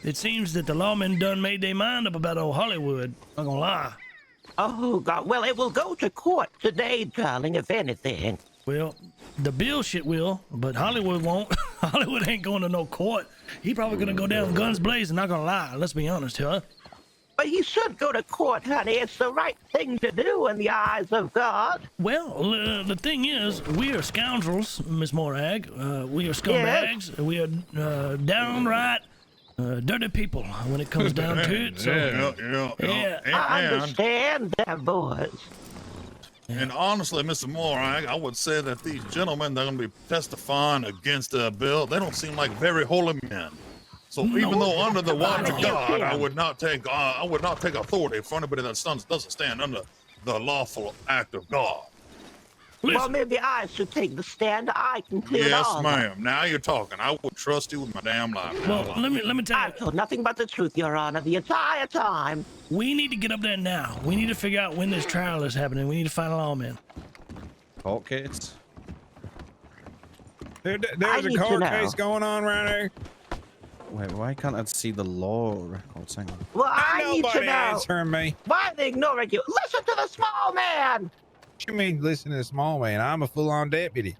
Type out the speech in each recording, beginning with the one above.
It seems that the lawmen done made their mind up about old Hollywood. Not gonna lie. Oh, God. Well, it will go to court today, darling, if anything. Well, the Bill shit will, but Hollywood won't. Hollywood ain't going to no court. He probably gonna go down guns blazing, not gonna lie. Let's be honest, huh? But he should go to court, honey. It's the right thing to do in the eyes of God. Well, the thing is, we are scoundrels, Miss Morag. We are scumbags. Yes. We are downright dirty people when it comes down to it. So, yeah. I understand that, boys. And honestly, Mr. Morag, I would say that these gentlemen that are going to be testifying against Bill, they don't seem like very holy men. So even though under the watch of God, I would not take authority for anybody that doesn't stand under the lawful act of God. Listen. Well, maybe I should take the stand. I can clear Yes, ma'am. Now you're talking. I would trust you with my damn life. Well, let me tell you. I've told nothing but the truth, Your Honor, the entire time. We need to get up there now. We need to figure out when this trial is happening. We need to find a lawman. Court case? There's a court case going on right here. Wait, why can't I see the law records? Hang on. Well, I need to know. Answering me. Why are they ignoring you? Listen to the small man. What you mean listen to the small man? I'm a full-on deputy.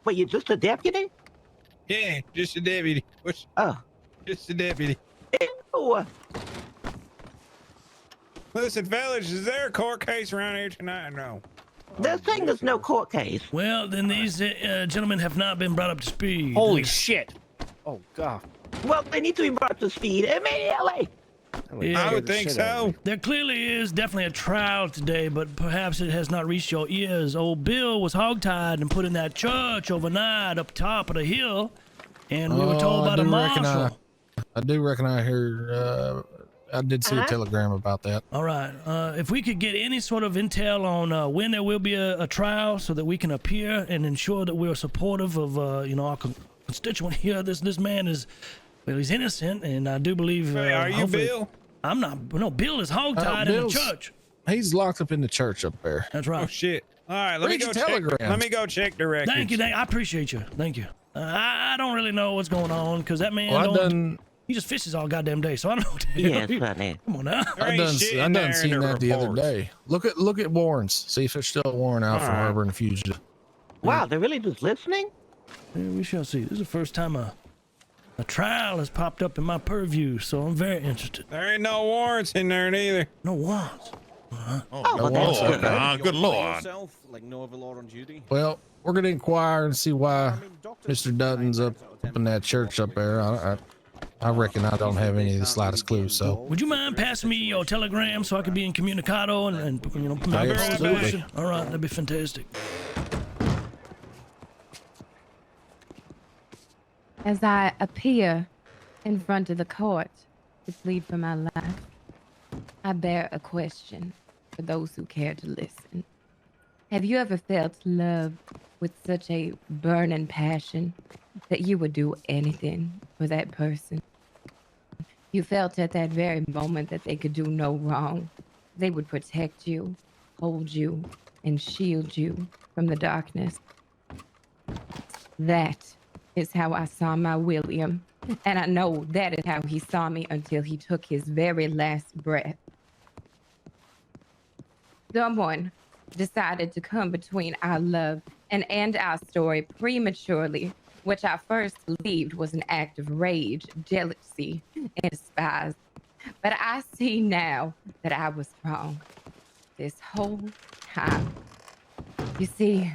Wait, you're just a deputy? Yeah, just a deputy. Just a deputy. Ew. Listen, fellas, is there a court case around here tonight? No. They're saying there's no court case. Well, then these gentlemen have not been brought up to speed. Holy shit. Oh, God. Well, they need to be brought up to speed immediately. Yeah, I would think so. There clearly is definitely a trial today, but perhaps it has not reached your ears. Old Bill was hogtied and put in that church overnight up top of the hill, and we were told by the marshal. I do reckon I heard, I did see a telegram about that. All right. If we could get any sort of intel on when there will be a trial so that we can appear and ensure that we're supportive of, our constituent here. This man is, well, he's innocent, and I do believe. Are you Bill? I'm not. No, Bill is hogtied in the church. He's locked up in the church up there. That's right. Oh shit! All right, let me go check. Let me go check the records. Thank you. I appreciate you. Thank you. I don't really know what's going on because that man he just fishes all goddamn day, so I don't know what to do. Yes, honey. Come on now. I done seen that the other day. Look at Warren's. See if there's still a warrant out for harboring a fugitive. Wow, they're really just listening? Yeah, we shall see. This is the first time a trial has popped up in my purview, so I'm very interested. There ain't no warrants in there neither. No warrants. Good lord. Well, we're gonna inquire and see why Mr. Dutton's up in that church up there. I reckon I don't have any of the slightest clue. So, would you mind passing me your telegram so I could be in communicado and absolutely. All right, that'd be fantastic. As I appear in front of the court to plead for my life, I bear a question for those who care to listen. Have you ever felt love with such a burning passion that you would do anything for that person? You felt at that very moment that they could do no wrong. They would protect you, hold you, and shield you from the darkness. That is how I saw my William, and I know that is how he saw me until he took his very last breath. Someone decided to come between our love and end our story prematurely, which I first believed was an act of rage, jealousy, and despise. But I see now that I was wrong this whole time. You see,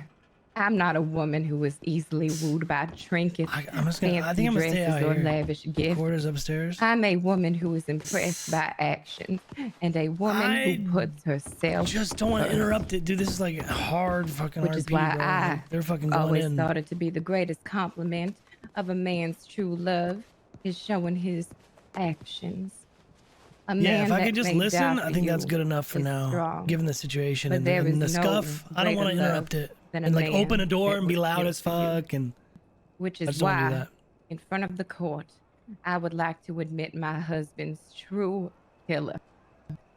I'm not a woman who is easily wooed by trinkets, fancy dresses, or lavish gifts. Quarters upstairs. I'm a woman who is impressed by action, and a woman who puts herself. Just don't want to interrupt it, dude. This is like a hard fucking Which is why they're fucking going always in. thought it to be the greatest compliment of a man's true love is showing his actions. Yeah, if I could just listen, I think that's good enough for now, strong. Given the situation But and the scuff. I don't want to interrupt it and like open a door and be loud as fuck and. Which is why, in front of the court, I would like to admit my husband's true killer.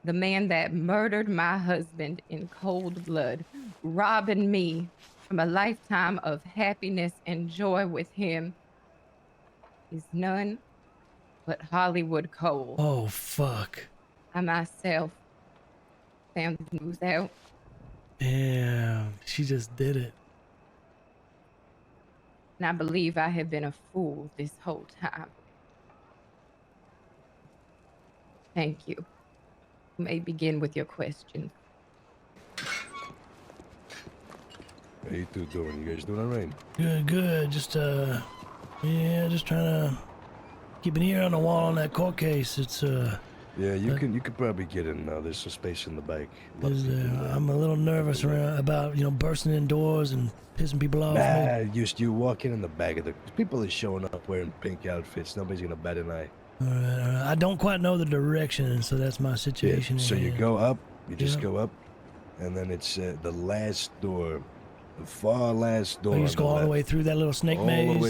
The man that murdered my husband in cold blood, robbing me from a lifetime of happiness and joy with him, is none but Hollywood Cole. Oh, fuck. I myself found the news out. Damn, she just did it. And I believe I have been a fool this whole time. Thank you. You may begin with your questions. How you two doing? You guys doing all right? Good, good. Just, yeah, just trying to keep an ear on the wall on that court case. It's, Yeah, you could probably get in now. There's some space in the back. I'm a little nervous about, you know, bursting indoors and pissing people off. You walk in the back of the people are showing up wearing pink outfits. Nobody's gonna bat an eye. All right. I don't quite know the direction, so that's my situation. Yeah, so you go up, you just Yeah. go up, and then it's the last door, the far last door. You on just go all the way through that little snake maze. All the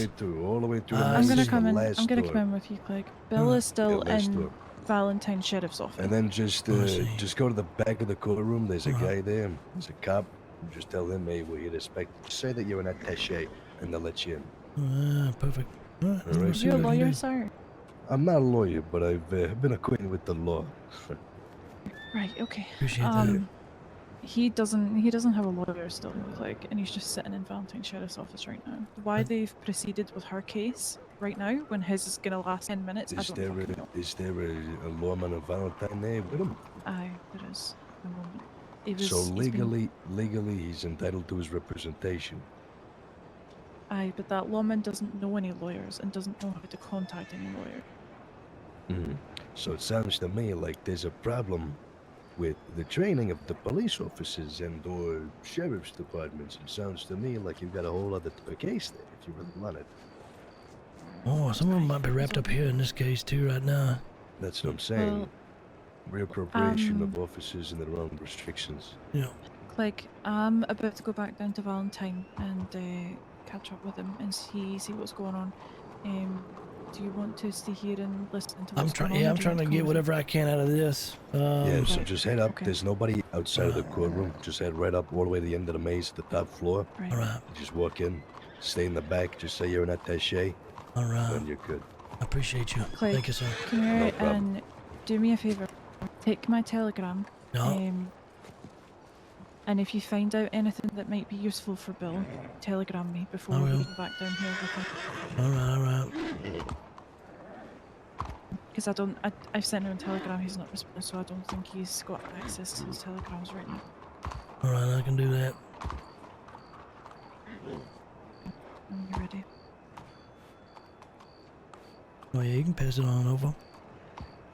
way through. the I'm maze gonna to come the in. last I'm gonna door. come in with you, Cleg. Bill is still Yeah, last in door. Valentine Sheriff's office. And then just see. just go to the back of the courtroom. There's a guy there. There's a cop. Just tell him, hey, we're here to say that you're an attaché, and they'll let you in. Perfect. All right, All right. let's see You're a what I can lawyer, do. sir. I'm not a lawyer, but I've been acquainted with the law. Right. Okay. Appreciate that. He doesn't have a lawyer still, Cleg, and he's just sitting in Valentine Sheriff's office right now. Why they've proceeded with her case right now when his is gonna last 10 minutes? I Is don't there fucking know. a lawman of Valentine there with him? Aye, there is. A moment. He was, So he's been- legally, he's entitled to his representation. Aye, but that lawman doesn't know any lawyers and doesn't know how to contact any lawyer. So it sounds to me like there's a problem with the training of the police officers and or sheriff's departments. It sounds to me like you've got a whole other case there if you really want it. Oh, some of them might be wrapped up here in this case too right now. That's what I'm saying. Well, Reappropriation of officers and their own restrictions. Yeah. Cleg, I'm about to go back down to Valentine and catch up with him and see what's going on. Do you want to stay here and listen to what's going on? I'm trying to get whatever I can out of this. Yeah, so just head up. Okay. There's nobody outside of the courtroom. Just head right up all the way to the end of the maze at the top floor. Right. All right. Just walk in, stay in the back, just say you're an attaché, All right. and you're good. I appreciate you. Cleg, Thank you, sir. come here No problem. and do me a favor. Take my telegram. No. And if you find out anything that might be useful for Bill, telegram me before I we will. go back down here with him. All right. Because I've sent him a telegram, he's not responding, so I don't think he's got access to his telegrams right now. All right, I can do that. When you're ready. Oh yeah, you can pass it on over.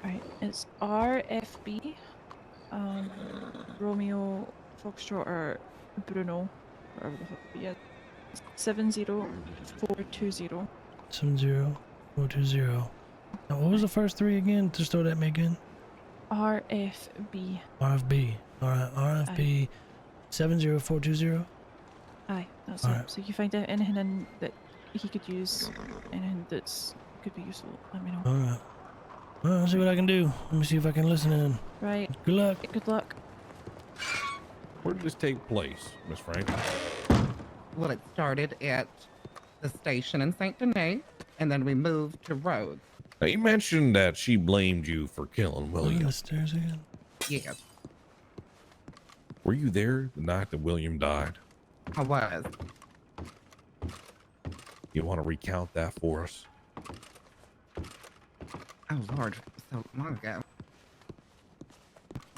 Right, it's RFB, Romeo, Foxtrot, Bruno, whatever the fuck it is, 70420. 70420. Now, what was the first three again? Just throw that me again. RFB. RFB. All right, RFB 70420. Aye, that's All it. right. So if you find out anything that he could use, anything that's could be useful, let me know. All right. Well, I'll see what I can do. Let me see if I can listen in. Right. Good luck. Good luck. Where did this take place, Miss Frank? Well, it started at the station in St. Denis, and then we moved to Rhodes. Now, you mentioned that she blamed you for killing William. The stairs again. Yes, Were you there the night that William died? I was. You want to recount that for us? Oh, Lord, so long ago.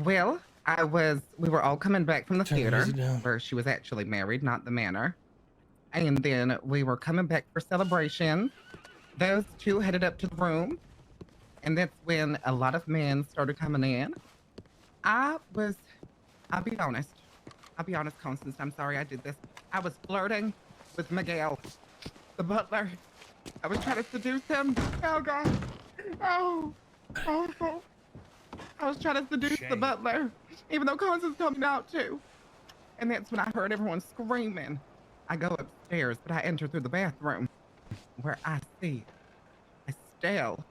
Well, we were all coming back from the Turn theater, easy down. where she was actually married, not the manor. And then we were coming back for celebration. Those two headed up to the room, and that's when a lot of men started coming in. I'll be honest, Constance, I'm sorry I did this. I was flirting with Miguel, the butler. I was trying to seduce him. Oh, God. Oh. I was trying to seduce the butler, even though Constance told me not to. And that's when I heard everyone screaming. I go upstairs, but I enter through the bathroom, where I see Estelle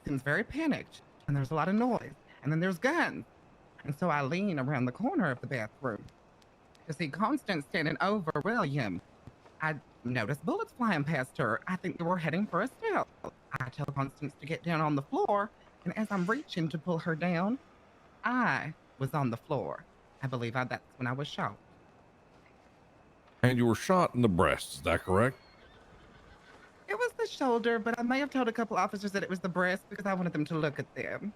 seems very panicked, and there's a lot of noise, and then there's guns. And so I lean around the corner of the bathroom to see Constance standing over William. I noticed bullets flying past her. I think they were heading for Estelle. I tell Constance to get down on the floor, and as I'm reaching to pull her down, I was on the floor. I believe that's when I was shot. And you were shot in the breast, is that correct? It was the shoulder, but I may have told a couple officers that it was the breast because I wanted them to look at them.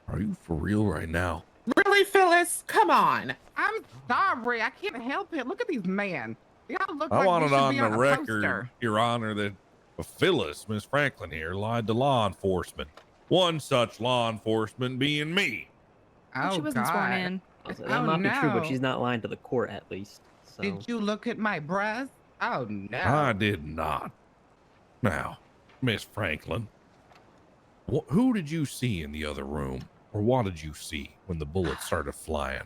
Are you for real right now? Really, Phyllis? Come on. I'm sorry, I can't help it. Look at these men. They all look I like want they it should on be the on a record, poster. Your Honor, that Phyllis, Miss Franklin here, lied to law enforcement. One such law enforcement being me. Oh, she wasn't sworn in. That might be true, but she's not lying to the court at least. So. Did you look at my breast? Oh, no. I did not. Now, Miss Franklin, who did you see in the other room? Or what did you see when the bullets started flying?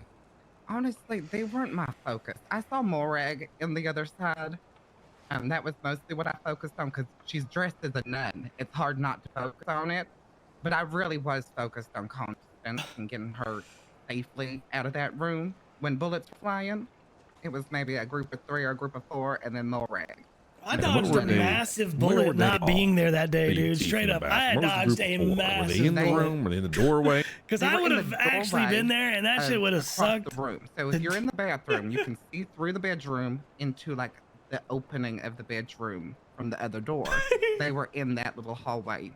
Honestly, they weren't my focus. I saw Morag in the other side. That was mostly what I focused on because she's dressed as a nun. It's hard not to focus on it. But I really was focused on Constance and getting her safely out of that room. When bullets were flying, it was maybe a group of 3 or a group of 4 and then Morag. I dodged a massive bullet not being there that day, dude. Straight up. I had dodged a massive Were they in the room? Were they in the doorway? Because I would have actually been there and that shit would have sucked. The room. So if you're in the bathroom, you can see through the bedroom into like the opening of the bedroom from the other door. They were in that little hallway.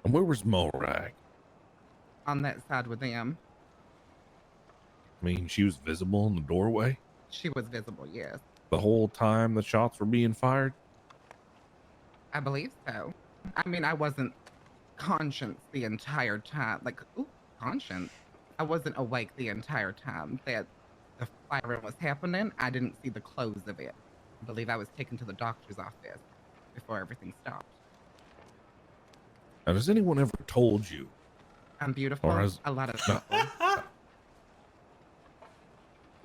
And where was Morag? On that side with them. I mean, she was visible in the doorway? She was visible, yes. The whole time the shots were being fired? I believe so. I mean, I wasn't conscious the entire time. Like, conscious. I wasn't awake the entire time that the firing was happening. I didn't see the close of it. I believe I was taken to the doctor's office before everything stopped. Now, has anyone ever told you? I'm beautiful. A lot of people.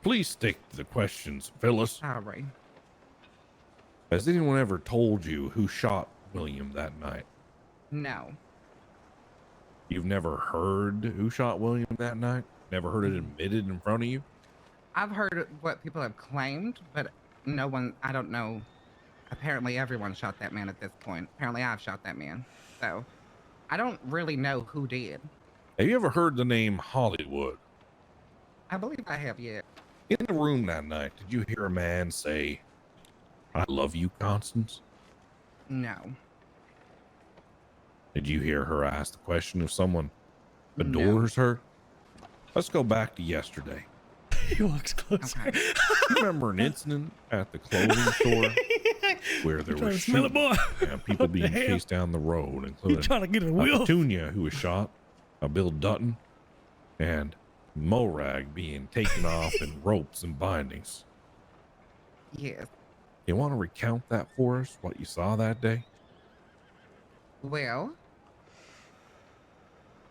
Please stick to the questions, Phyllis. Sorry. Has anyone ever told you who shot William that night? No. You've never heard who shot William that night? Never heard it admitted in front of you? I've heard what people have claimed, but no one, I don't know. Apparently everyone shot that man at this point. Apparently I've shot that man. So I don't really know who did. Have you ever heard the name Hollywood? I believe I have, yeah. In the room that night, did you hear a man say, "I love you, Constance"? No. Did you hear her ask the question if someone adores her? Let's go back to yesterday. He walks closer. Okay. You remember an incident at the clothing store where there was shooting and people being chased down the road, including trying to get a wheel? Petunia, who was shot, Bill Dutton, and Morag being taken off in ropes and bindings. Yes. You want to recount that for us, what you saw that day? Well,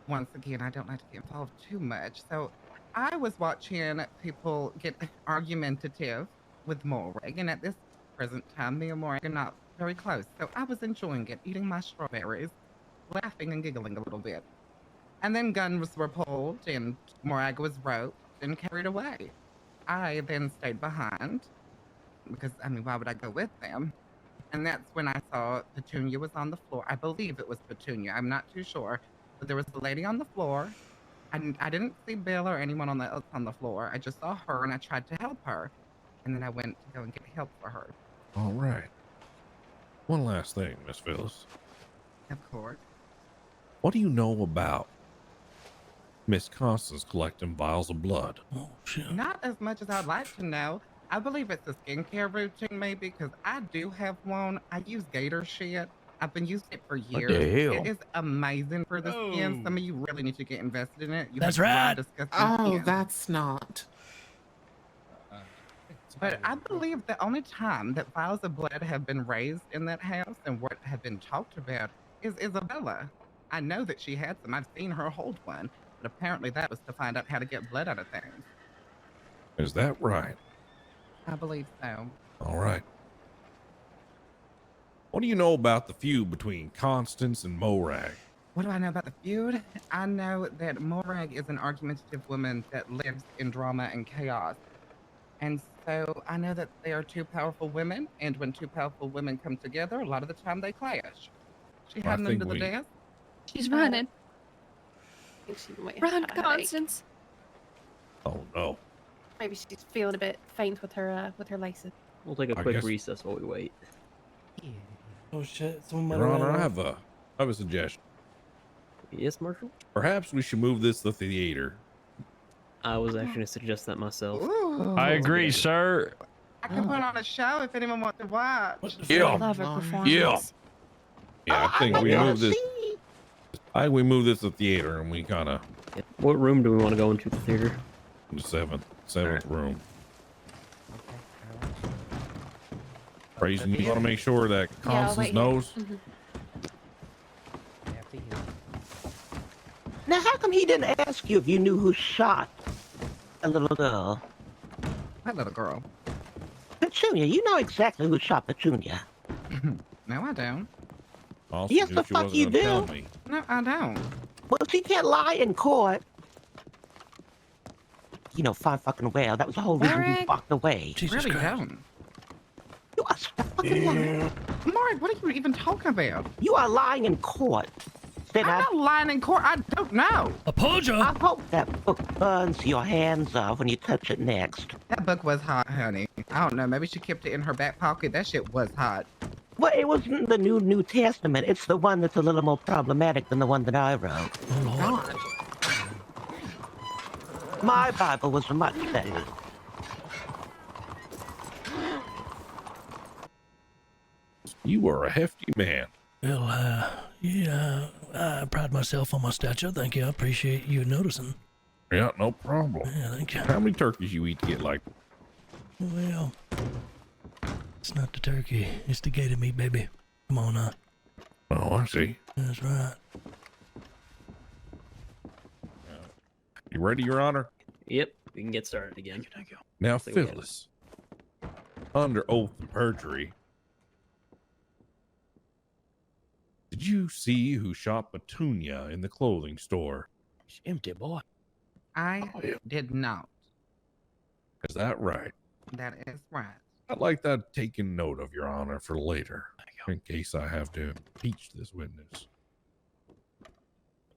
once again, I don't like to get involved too much. So I was watching people get argumentative with Morag, and at this present time, me and Morag are not very close. So I was enjoying it, eating my strawberries, laughing and giggling a little bit. And then guns were pulled, and Morag was roped and carried away. I then stayed behind, because, I mean, why would I go with them? And that's when I saw Petunia was on the floor. I believe it was Petunia. I'm not too sure. But there was a lady on the floor. I didn't see Bill or anyone on the floor. I just saw her, and I tried to help her. And then I went to go and get help for her. All right. One last thing, Miss Phyllis. Of course. What do you know about Miss Constance collecting vials of blood? Oh, shit. Not as much as I'd like to know. I believe it's a skincare routine, maybe, because I do have one. I use gator shit. I've been using it for years. What the hell? It is amazing for the skin. Some of you really need to get invested in it. You That's have dry, right. disgusting Oh, skin. that's not. But I believe the only time that vials of blood have been raised in that house and what have been talked about is Isabella. I know that she had some. I've seen her hold one. But apparently that was to find out how to get blood out of things. Is that right? I believe so. All right. What do you know about the feud between Constance and Morag? What do I know about the feud? I know that Morag is an argumentative woman that lives in drama and chaos. And So I know that they are two powerful women, and when two powerful women come together, a lot of the time they clash. She heading into the desk? She's running. Run, Run, Constance. Oh no. Maybe she's feeling a bit faint with her laces. We'll take a I quick guess- recess while we wait. Oh shit! Someone Your might Honor, have I have a suggestion. Yes, Marshal? Perhaps we should move this to the theater. I was actually going to suggest that myself. Ooh. I agree, sir. I can put on a show if anyone wants to watch. Yeah. I love her performance. Yeah. Yeah, I think we move this. I think we move this to the theater, and we kind of What room do we want to go into the theater? the seventh room. Praising, you want to make sure that Constance knows. Now, how come he didn't ask you if you knew who shot a little girl? That little girl. Petunia, you know exactly who shot Petunia. No, I don't. Also, Yes, knew the she fuck wasn't you gonna tell do. me. No, I don't. Well, she can't lie in court. You know, fine fucking well. That was the whole reason you walked away. Really don't. You are so fucking lying. Mark, what are you even talking about? You are lying in court. I'm not lying in court. I don't know. I hope that book burns your hands off when you touch it next. That book was hot, honey. I don't know. Maybe she kept it in her back pocket. That shit was hot. Well, it wasn't the New Testament. It's the one that's a little more problematic than the one that I wrote. God. My Bible was much better. You are a hefty man. Well, yeah, I pride myself on my stature. Thank you. I appreciate you noticing. Yeah, no problem. Yeah, thank you. How many turkeys you eat to get like? Well, it's not the turkey. It's the gator meat, baby. Come on now. Oh, I see. That's right. You ready, Your Honor? Yep, we can get started again. Now, Think we got it. Phyllis, under oath of perjury, did you see who shot Petunia in the clothing store? It's empty, boy. I did not. Is that right? That is right. I'd like that taken note of, Your Honor, for later, in case I have to impeach this witness.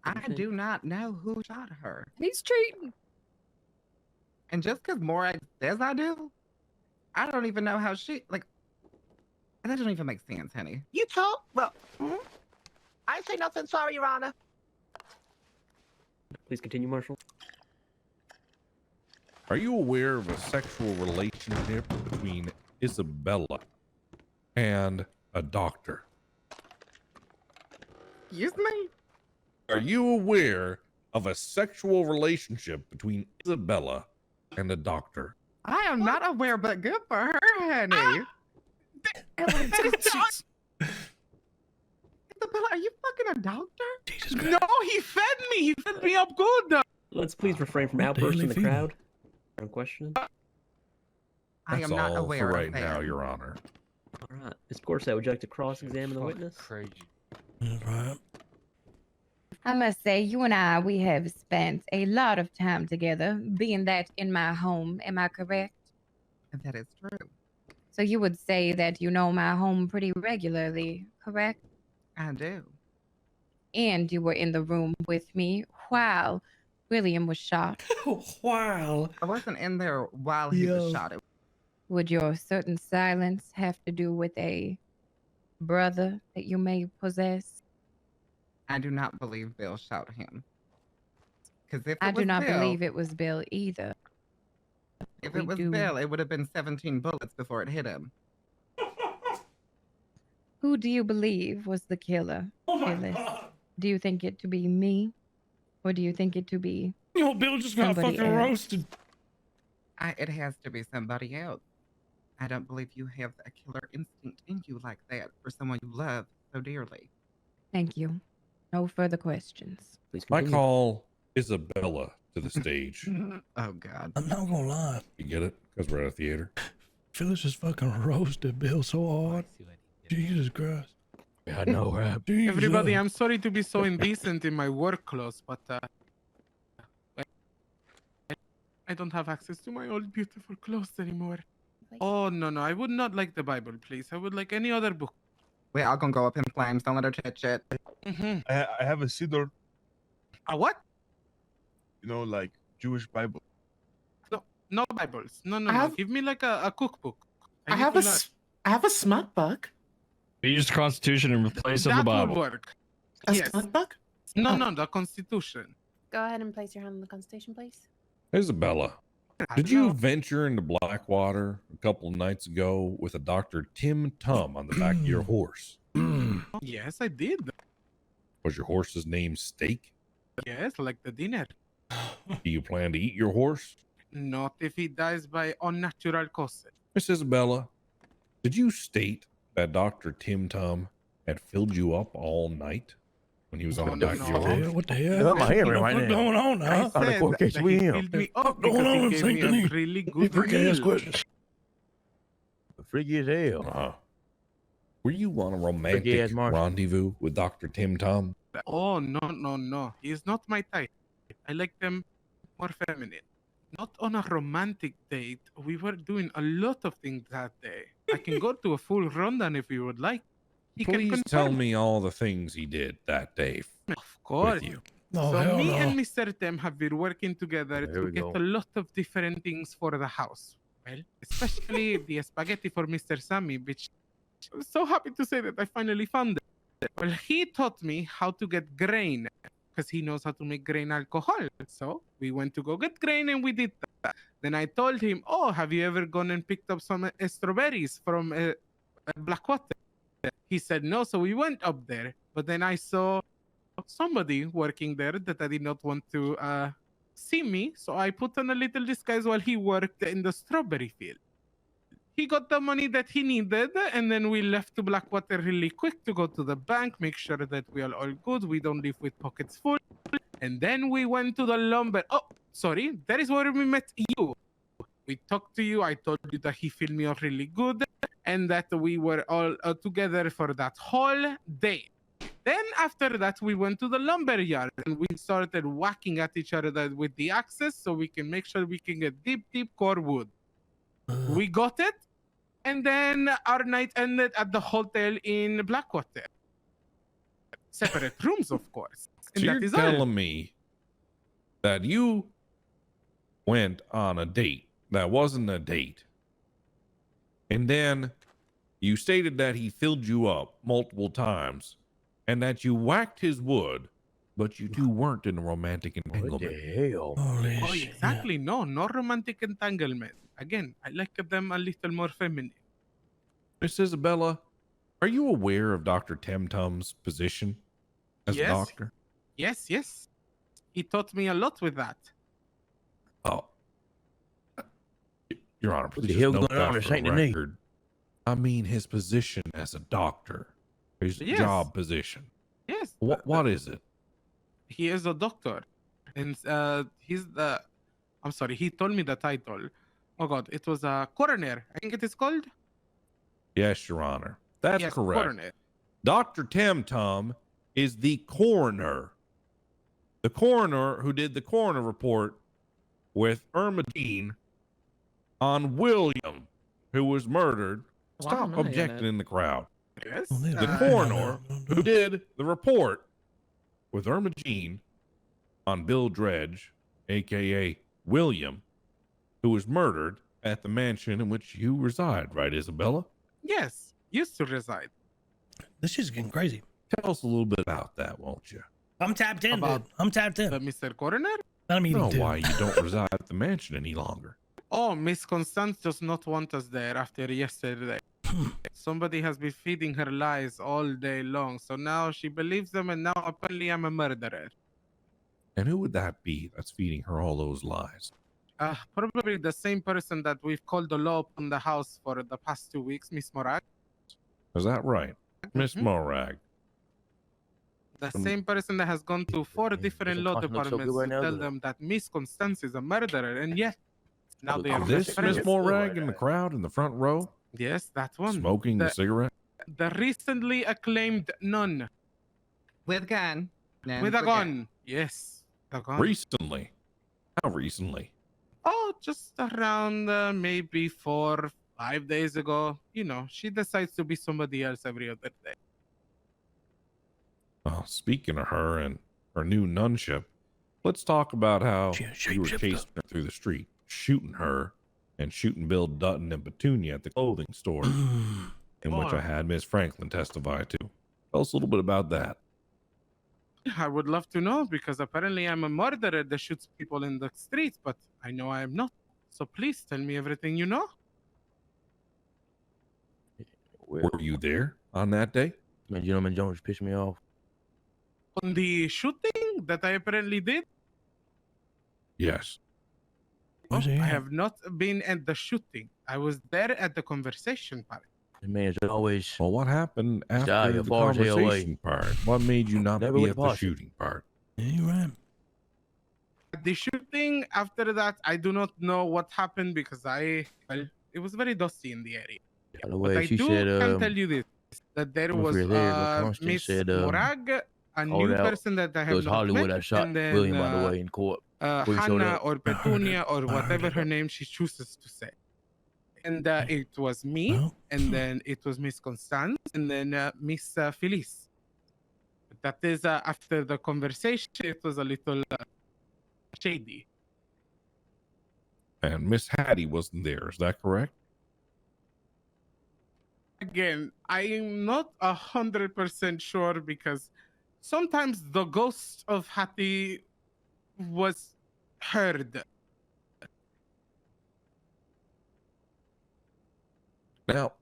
I do not know who shot her. He's cheating. And just because Morag says I do, I don't even know how she, like, that doesn't even make sense, honey. You talk? Well, I say nothing. Sorry, Your Honor. Please continue, Marshal. Are you aware of a sexual relationship between Isabella and a doctor? Excuse me? Are you aware of a sexual relationship between Isabella and a doctor? I am not aware, but good for her, honey. Isabella, are you fucking a doctor? Jesus No, he fed me. He fed me up good. Let's please refrain from outbursts in the crowd. No question. I am not aware for of right that. now, Your Honor. All right, Miss Corset, would you like to cross-examine the witness? Crazy. That's right. I must say, you and I, we have spent a lot of time together, being that in my home. Am I correct? That is true. So you would say that you know my home pretty regularly, correct? I do. And you were in the room with me while William was shot. Wow. I wasn't in there while he was shot. Would your certain silence have to do with a brother that you may possess? I do not believe Bill shot him. Because if I it do was not Bill, believe it was Bill either. if we it was do- Bill, it would have been 17 bullets before it hit him. Who do you believe was the killer, Phyllis? Do you think it to be me? Or do you think it to be Yo, Bill just got somebody fucking else? roasted. It has to be somebody else. I don't believe you have a killer instinct in you like that for someone you love so dearly. Thank you. No further questions. Please I continue. call Isabella to the stage. Oh, God. I'm not gonna lie. You get it? Because we're at a theater. Phyllis just fucking roasted Bill so hard. Jesus Christ. Yeah, I know, right? Jesus. I'm sorry to be so indecent in my work clothes, but I don't have access to my old beautiful clothes anymore. please? Oh, no, no. I would not like the Bible, please. I would like any other book. We all gonna go up in flames. Don't let her touch it. I have a Siddur, A what? you know, like Jewish Bible. No Bibles. No, no, I no. have- Give me like a cookbook. I have a smart book. Use the Constitution in place of the That Bible. will work. A Yes. smart book? No, no, the Constitution. Go ahead and place your hand on the Constitution, please. Isabella, I did don't you know. venture into Blackwater a couple of nights ago with a Dr. Tim Tum on the back of your horse? Yes, I did. Was your horse's name Steak? Yes, like the dinner. Do you plan to eat your horse? Not if he dies by unnatural causes. Miss Isabella, did you state that Dr. Tim Tum had filled you up all night when he was on the back of your horse? What the hell? my hair right What's now. going on now? I On the said court case, that we he in. filled me up What's going because on, he gave Saint me a Denis? really good Freaky ass meal. questions. Freaky as hell. Uh-huh. Were you on a Freaky-ass romantic Martian. rendezvous with Dr. Tim Tum? Oh, no, no, no. He is not my type. I like them more feminine. Not on a romantic date. We were doing a lot of things that day. I can go to a full rundown if you would like. He can Please tell confirm. me all the things he did that day Of course. with you. No, So hell me no. and Mr. Tem have been working together There to we get go. a lot of different things for the house. Well, especially the spaghetti for Mr. Sammy, which I'm so happy to say that I finally found it. Well, he taught me how to get grain because he knows how to make grain alcohol. So we went to go get grain and we did that. Then I told him, "Oh, have you ever gone and picked up some strawberries from Blackwater?" He said no, so we went up there. But then I saw somebody working there that I did not want to see me, so I put on a little disguise while he worked in the strawberry field. He got the money that he needed, and then we left to Blackwater really quick to go to the bank, make sure that we are all good, we don't leave with pockets full. And then we went to the lumber. Oh, sorry, that is where we met you. We talked to you. I told you that he filled me up really good, and that we were all together for that whole day. Then after that, we went to the lumber yard and we started whacking at each other with the axes so we can make sure we can get deep, deep core wood. We got it, and then our night ended at the hotel in Blackwater. Separate rooms, of course. And So that you're is all. telling me that you went on a date that wasn't a date, and then you stated that he filled you up multiple times, and that you whacked his wood, but you two weren't in a romantic entanglement. What the hell? Holy Oh, shit. exactly. No romantic entanglement. Again, I like them a little more feminine. Miss Isabella, are you aware of Dr. Temtum's position as Yes. a doctor? Yes, yes. He taught me a lot with that. Oh, Your Honor, What please the just hell note going on that in for Saint the Denis? record. I mean his position as a doctor, his Yes. job position. Yes. What is it? He is a doctor. And he's the... I'm sorry, he told me the title. Oh, God. It was a coroner. I think it is called? Yes, Your Honor. That's Yes, correct. coroner. Dr. Temtum is the coroner. The coroner who did the coroner report with Irma Dean on William, who was murdered. Stop objecting in the crowd. Yes. The coroner who did the report with Irma Jean on Bill Dredge, aka William, who was murdered at the mansion in which you reside, right, Isabella? Yes. Used to reside. This is getting crazy. Tell us a little bit about that, won't you? I'm tapped in, About dude. I'm tapped in. Mr. Coroner? I'm eating No, too. why you don't reside at the mansion any longer. Oh, Miss Constance does not want us there after yesterday. Somebody has been feeding her lies all day long, so now she believes them, and now apparently I'm a murderer. And who would that be that's feeding her all those lies? Probably the same person that we've called the law upon the house for the past 2 weeks, Miss Morag. Is that right? Miss Morag. The same person that has gone to 4 different law fucking look so good departments right to now, tell doesn't it? them that Miss Constance is a murderer, and yet now they are This best Miss friends. Morag in the crowd in the front row, Yes, that one. smoking the cigarette? The recently acclaimed nun. With gun. None With a for gun. Yes. A gun. Recently. How recently? Oh, just around maybe 4, 5 days ago, she decides to be somebody else every other day. Speaking of her and her new nunship, let's talk about how you were chasing her through the street, shooting her and shooting Bill Dutton and Petunia at the clothing store, in which I had Miss Franklin testify to. Tell us a little bit about that. I would love to know, because apparently I'm a murderer that shoots people in the streets, but I know I am not. So please tell me everything you know. Were you there on that day? Man, Gentleman Jones pissed me off. On the shooting that I apparently did? Yes. I have not been at the shooting. I was there at the conversation part. Man, it's always. Well, what happened after the conversation part? What made you not be at the shooting part? Yeah, you're right. The shooting, after that, I do not know what happened, because it was very dusty in the area. But I can tell you this, that there was Miss Morag, a new person that I have not Hollywood met, I shot and then William, by the way, in court. Hannah or Petunia or whatever her name she chooses to say. And it was me, and then it was Miss Constance, and then Miss Felice. That is after the conversation, it was a little shady. And Miss Hattie wasn't there, is that correct? Again, I am not 100% sure, because sometimes the ghost of Hattie was heard. Now, are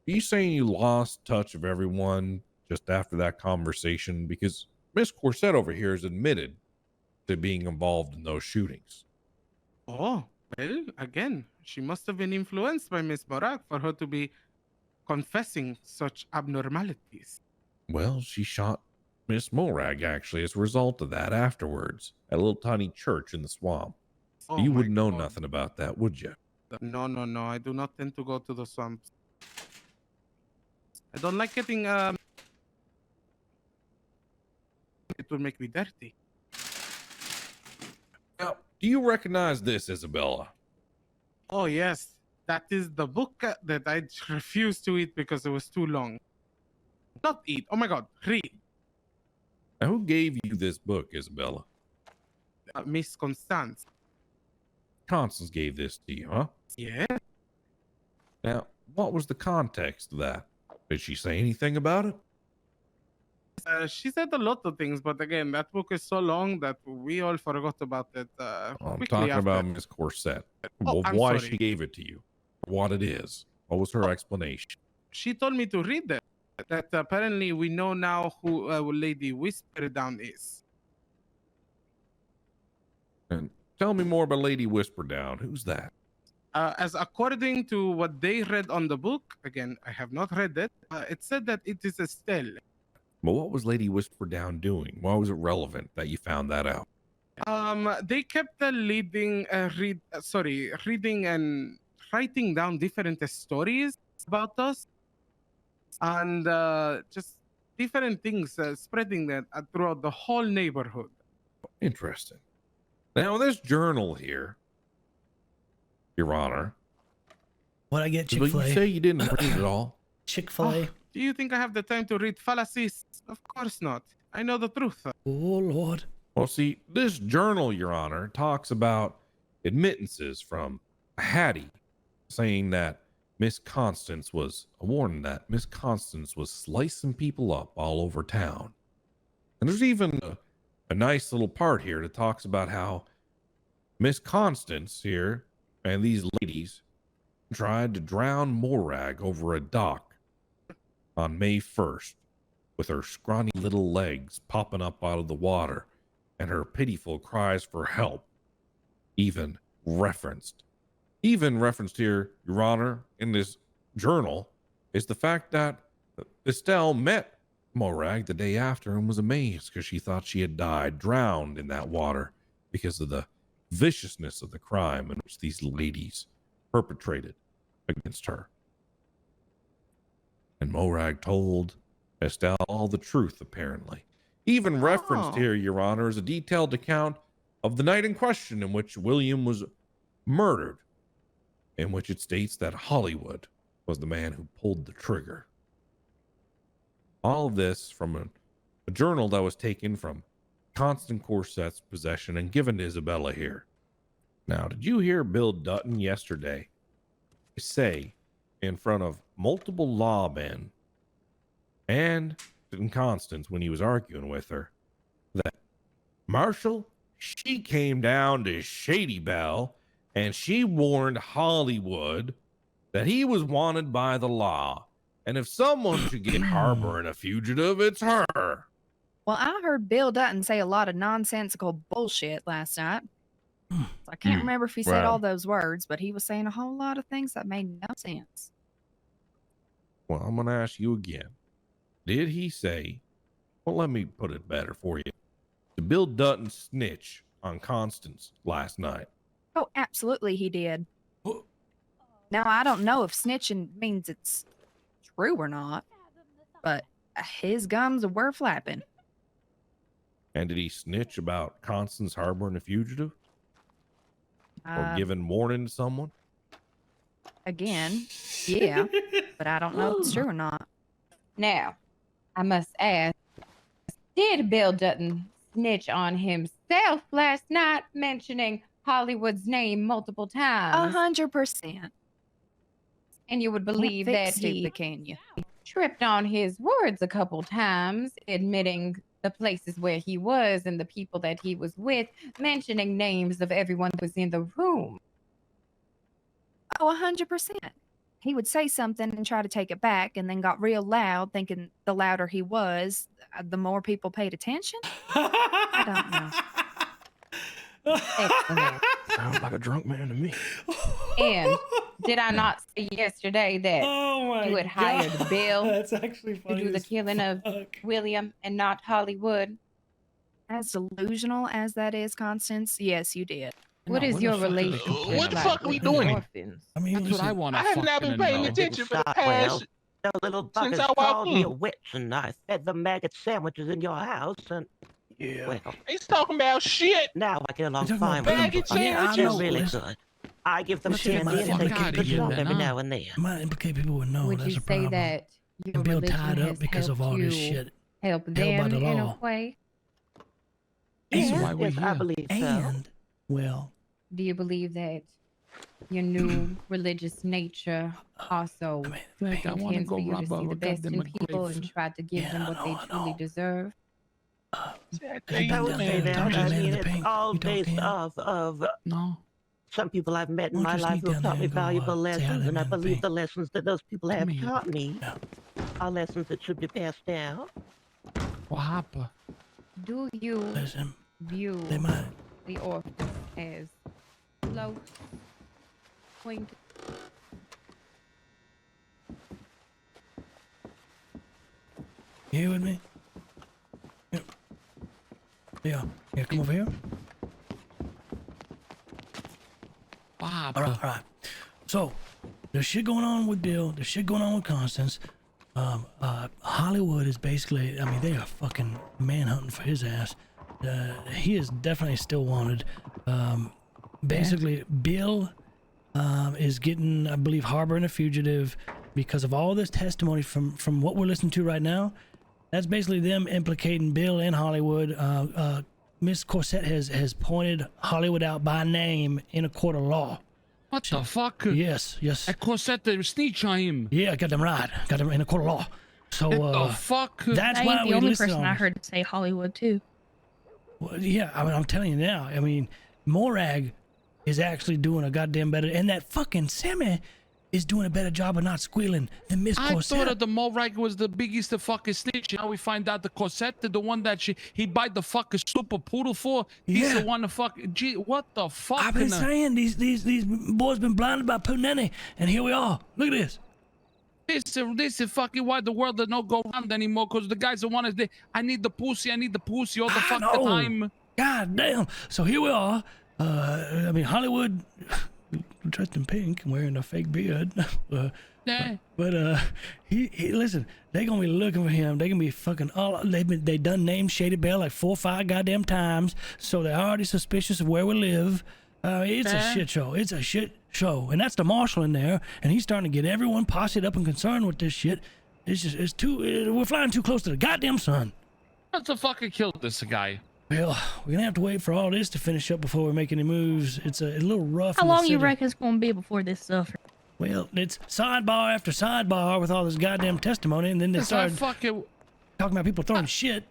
you saying you lost touch of everyone just after that conversation? Because Miss Corset over here has admitted to being involved in those shootings. Oh, well, again, she must have been influenced by Miss Morag for her to be confessing such abnormalities. Well, she shot Miss Morag, actually, as a result of that afterwards, at a little tiny church in the swamp. Oh, you wouldn't know nothing about that, would you? No. I do not tend to go to the swamps. I don't like getting, it will make me dirty. Now, do you recognize this, Isabella? Oh, yes. That is the book that I refused to eat because it was too long. Not eat. Oh my God. Read. Now, who gave you this book, Isabella? Miss Constance. Constance gave this to you, huh? Yeah. Now, what was the context of that? Did she say anything about it? She said a lot of things, but again, that book is so long that we all forgot about it. I'm talking about Miss Corset. Oh, why sorry. she gave it to you? What it is? What was her explanation? She told me to read it. That apparently we know now who Lady Whisper Down is. And tell me more about Lady Whisper Down. Who's that? As according to what they read on the book, again, I have not read it. It said that it is Estelle. Well, what was Lady Whisper Down doing? Why was it relevant that you found that out? They kept reading and writing down different stories about us, and just different things, spreading that throughout the whole neighborhood. Interesting. Now, this journal here, Your Honor. What I get, But Chick-fil-A? you say you didn't read it all. Chick-fil-A. Oh, do you think I have the time to read fallacies? Of course not. I know the truth. Oh, Lord. Well, see, this journal, Your Honor, talks about admittances from Hattie, saying that Miss Constance was a warning that Miss Constance was slicing people up all over town. And there's even a nice little part here that talks about how Miss Constance here and these ladies tried to drown Morag over a dock on May 1st with her scrawny little legs popping up out of the water and her pitiful cries for help even referenced here, Your Honor, in this journal is the fact that Estelle met Morag the day after and was amazed because she thought she had died drowned in that water because of the viciousness of the crime in which these ladies perpetrated against her. And Morag told Estelle all the truth, apparently. Even referenced here, Your Honor, is a detailed account of the night in question in which William was murdered. in which it states that Hollywood was the man who pulled the trigger. All of this from a journal that was taken from Constant Corset's possession and given to Isabella here. Now, did you hear Bill Dutton yesterday say in front of multiple lawmen and Constance when he was arguing with her that Marshall, she came down to Shady Belle and she warned Hollywood that he was wanted by the law, and if someone should get harboring a fugitive, it's her. Well, I heard Bill Dutton say a lot of nonsensical bullshit last night. I can't remember if he said all those words, but he was saying a whole lot of things that made no sense. Well, I'm going to ask you again. Did he say, well, let me put it better for you. Did Bill Dutton snitch on Constance last night? Oh, absolutely he did. Now, I don't know if snitching means it's true or not, but his gums were flapping. And did he snitch about Constance harboring a fugitive? Or giving warning to someone? Again, yeah, but I don't know if it's true or not. Now, I must ask, did Bill Dutton snitch on himself last night, mentioning Hollywood's name multiple times? 100%. And you would believe that he tripped on his words a couple times, admitting the places where he was and the people that he was with, mentioning names of everyone that was in the room. Oh, 100%. He would say something and try to take it back, and then got real loud, thinking the louder he was, the more people paid attention. I don't know. Excellent. Sounds like a drunk man to me. And did I not say yesterday that you had hired Bill That's actually funny to do the killing of William and not Hollywood? As delusional as that is, Constance, yes, you did. What is your relationship? What the fuck are we doing? I mean, That's what I want to I have not been paying attention for the past. The little Since buggers I walked called me a in. witch, and I fed them maggot sandwiches in your house, and well, He's talking about shit. now I get along You're fine talking with them. about maggot They're sandwiches? really Listen. good. I give them Let's see, candy and they might keep good implicate love you every then, now and then. Might implicate people would know. Would That's you a say problem. that your And Bill religion tied up has because of helped all this you shit. help held by them the in law. a way? Yes, why we're yes, I here. believe so. And, well, Do you believe that your new religious nature also Like, I want to intends go for you to rob see a the best in goddamn people grave. and try to give them what they truly deserve? I would say that. I mean, it's all based off of No. some people I've met in Why my don't you life sneak who have down taught there me and go, valuable say hi to lessons, them and I in the believe pink? the lessons that those people have here. taught me are lessons that should be passed down. What happened? Do you listen, view they might. the orphans as close acquaintances? You here with me? Yeah. Yeah, come over here. What All happened? right, all right. So, there's shit going on with Bill. There's shit going on with Constance. Hollywood is basically, I mean, they are fucking manhunting for his ass. He is definitely still wanted. Basically, Bill is getting, I believe, harboring a fugitive because of all this testimony from what we're listening to right now. That's basically them implicating Bill and Hollywood. Miss Corset has pointed Hollywood out by name in a court of law. What the fuck? Yes, yes. I Cosette snitch on him. Yeah, got them right. Got them in a court of law. So, What the fuck? that's I why ain't the we only listen person on I this. heard say Hollywood too. Well, yeah, I mean, I'm telling you now. I mean, Morag is actually doing a goddamn better, and that fucking Sammy is doing a better job of not squealing than Miss I Corset. thought that the Morag was the biggest fucking snitch. Now we find out the Cosette, the one that he bite the fucking super poodle for. He's Yeah. the one to fuck. Gee, what the fuck? I've been in the- saying these boys been blinded by Punani, and here we are. Look at this. This is fucking why the world does not go round anymore. Cause the guys that want to, I need the pussy all the fucking know. time. God damn. So here we are. I mean, Hollywood dressed in pink and wearing a fake beard. Yeah. But he listen, they gonna be looking for him. They gonna be fucking all. They done named Shady Belle like 4 or 5 goddamn times. So they're already suspicious of where we live. It's a shit show. It's a shit show, and that's the marshal in there, and he's starting to get everyone posseed up and concerned with this shit. It's too, we're flying too close to the goddamn sun. Let's fucking kill this guy. Well, we're gonna have to wait for all this to finish up before we make any moves. It's a little rough. How long you reckon it's gonna be before this stuff? Well, it's sidebar after sidebar with all this goddamn testimony, and then they started talking about people throwing shit.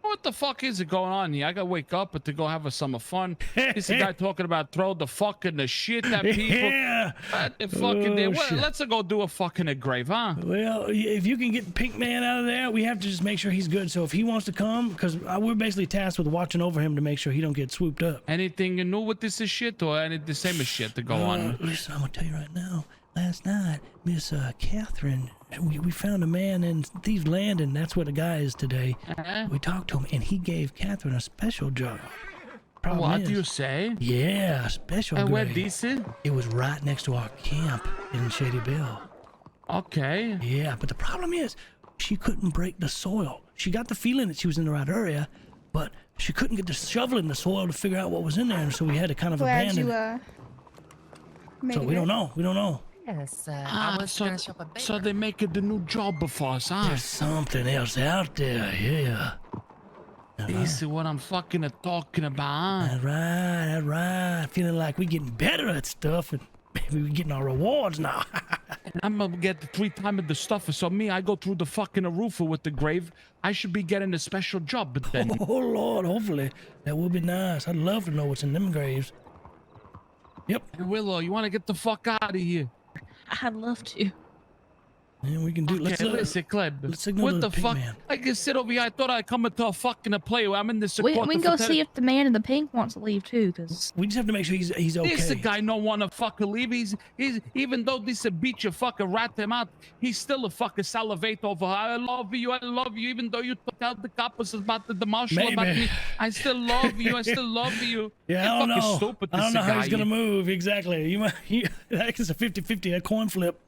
What the fuck is it going on here? I gotta wake up to go have some summer fun. This guy talking about throw the fucking the shit at people. Yeah. What the fucking shit. let's go do a fucking grave, huh? Well, if you can get Pink Man out of there, we have to just make sure he's good. So if he wants to come, because we're basically tasked with watching over him to make sure he don't get swooped up. Anything new with this shit or any the same shit to go on? Listen, I'm gonna tell you right now. Last night, Miss Catherine, we found a man in Thieves Landing. That's where the guy is today. We talked to him, and he gave Catherine a special job. What do you say? Yeah, a special. And where grade. this is? It was right next to our camp in Shady Bell. Okay. Yeah, but the problem is, she couldn't break the soil. She got the feeling that she was in the right area, but she couldn't get the shovel in the soil to figure out what was in there, and so we had to kind of abandon it. So we don't know. We don't know. Yes, so they make it the new job for us, huh? There's something else out there, yeah. This is what I'm fucking talking about. That's right. Feeling like we're getting better at stuff, and maybe we're getting our rewards now. And I'm gonna get the 3 times the stuff. So I go through the fucking roof with the grave. I should be getting a special job, but then. Oh Lord, hopefully that would be nice. I'd love to know what's in them graves. Yep. Hey, Willow, you want to get the fuck out of here? I'd love to. Yeah, we can do. Okay, listen, Cleg. Let's signal What to the the fuck? man. I can sit over here. I thought I'd come into a fucking play. I'm in this. We can go see if the man in the pink wants to leave too, cause we just have to make sure he's okay. This guy don't want to fucking leave. He's even though this a beat you fucking rat him out, he's still a fucking salivate over. I love you. Even though you tell the cops about the marshal about me, I still love you. I still love you. Yeah, I don't know. Stupid, I don't know how he's gonna guy. move exactly. That's a 50-50, a coin flip.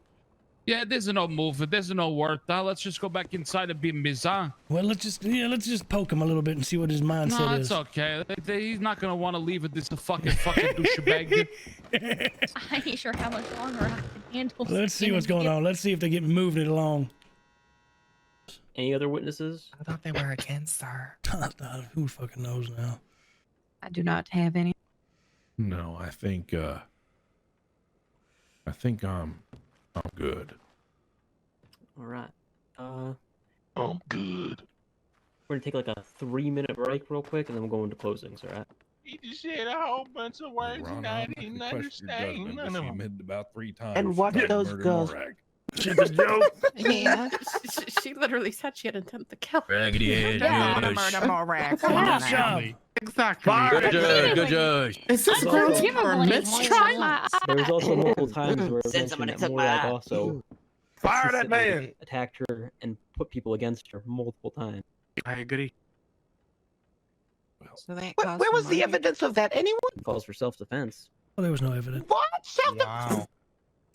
Yeah, there's no move. There's no word. Let's just go back inside and be bizarre. Well, let's just poke him a little bit and see what his mindset No, is. it's okay. He's not gonna want to leave with this fucking douchebag. I ain't sure how much longer I can handle. Let's see what's going on. Let's see if they get moving it along. Any other witnesses? I thought they were against her. Who fucking knows now? I do not have any. No, I think I'm good. All right. I'm good. We're gonna take like a 3-minute break real quick, and then we'll go into closings. All right. He just said a whole bunch of words and I didn't understand none of them. About 3 times. And what those girls? She's a joke. Yeah, she literally said she had intent to kill. Raggedy head. Yeah, murder Morax. Good job. Exactly. Good judge. Is this grounds for a mistrial? There was also multiple times where it mentioned that Morag also Fire that man. attacked her and put people against her multiple times. I agree. So that Where was the evidence of that? Anyone? Calls for self-defense. Well, there was no evidence. What? Wow.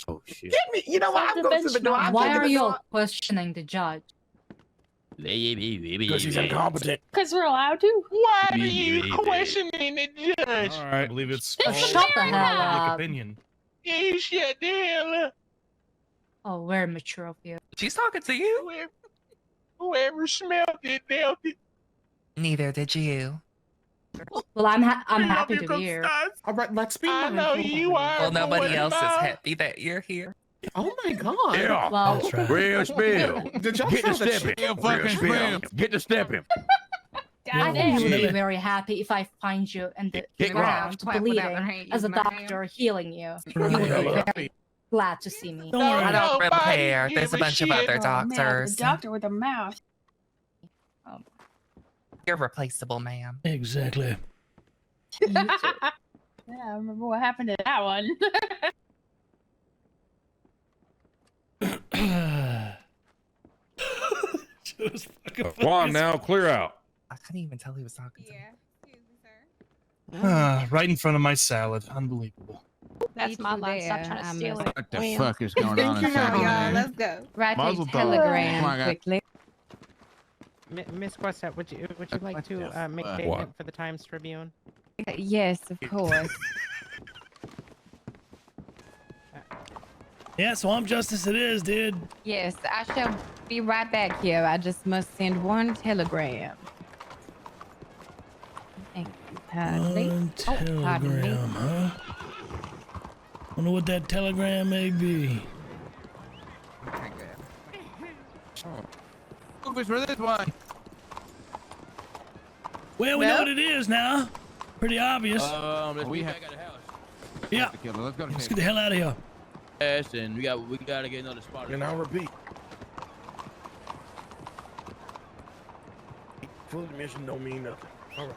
Oh shit. Get me. You know what? I'm going to the door. Why are you questioning the judge? Because he's incompetent. Because we're allowed to. Why are you questioning the judge? All right. I believe it's Shut the hell up. opinion. You shut the hell up. Oh, very mature of you. She's talking to you. Whoever smelled it dealt it. Neither did you. Well, I'm happy to be here. All right, let's be I know mindful. you are. Well, nobody else is happy. happy that you're here. Oh my god. Yeah. Well, That's right. Real spill. Did y'all Get the saw the stepping. shit? Real spill. Get the stepping. I Yeah. would be Yeah. very happy if I find you in the Kick ground rocks. bleeding as a doctor healing you. You would be very glad to see me. Don't worry. I don't Nobody repair. give There's a a bunch of shit. other Oh, man, the doctors. doctor with a mouth. You're replaceable, ma'am. Exactly. Yeah, I remember what happened to that one. Just fucking Come on now, clear out. I couldn't even tell he was talking to me. Right in front of my salad. Unbelievable. That's my line. Stop trying to steal it. What the fuck is going on Come on, y'all. Let's go. Write a Mazel tov. telegram Oh my God. quickly. Miss Questa, would you like to make What? statement for the Times Tribune? Yes, of course. Yeah, so I'm justice it is, dude. Yes, I shall be right back here. I just must send one telegram. Thank you, kindly. One pardon me. telegram, huh? Wonder what that telegram may be. Focus for this one. Well, we know what it is now. Pretty obvious. Let's we get have- back at the house. Yeah. Let's go to Let's get the hell out of here. Yes, and we gotta get another spot. And I'll repeat. Full admission don't mean nothing. All right.